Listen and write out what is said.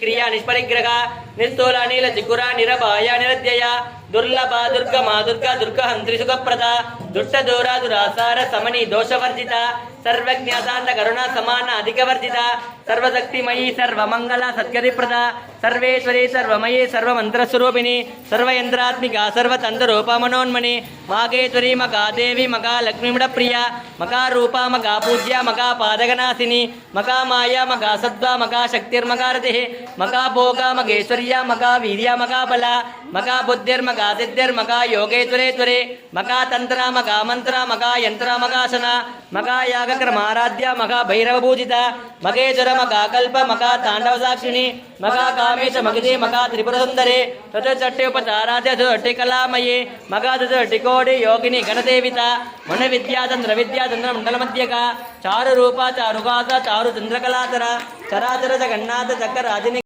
निष्क्रिया निष्परिग्रह निर्स्थूल नील चिकुरा निरभाय निरध्यय दुर्लभ दुर्गमा दुर्गा दुर्गहंत्री सुखप्रदा दुष्ट दूरा दुरासार समनी दोषवर्जिता सर्वज्ञातांत करुणा समान अधिकवर्जिता सर्वशक्तिमयी सर्वमंगला सत्करिप्रदा सर्वेश्वरी सर्वमयी सर्वमंत्रस्वरूपिणी सर्वयंत्रात्मिका सर्वतंत्ररूपा मनोन्मणि मागेश्वरी मगा देवी मगा लक्ष्मीमुड प्रिया मगा रूपा मगा पूज्या मगा पादकनाशिनी मगा माया मगा सद्वा मगा शक्तिर्मगा रतिः मगा भोगा मगेश्वर्या मगा वीर्या मगा बला मगा बुद्धिर्मगा सिद्धिर्मगा योगेश्वरेश्वरे मगा तंत्र मगा मंत्र मगा यंत्र मगासन मगा यागक्रमाराध्या मगा भैरव पूजिता मगेश्वर मगा कल्प मगा तांडव साक्षिणी मगा कामेश मगधे मगा त्रिपुर सुंदरे चतुर्षष्टि उपचाराध्य चतुर्षष्टि कलामये मगा चतुर्षष्टि कोटि योगिनी गणदेविता मन विद्याचंद्र मंडल मध्यका चारु रूपा चारुगासा चारु चंद्रकलाधर चराचर जगन्नाथ चक्र राजनी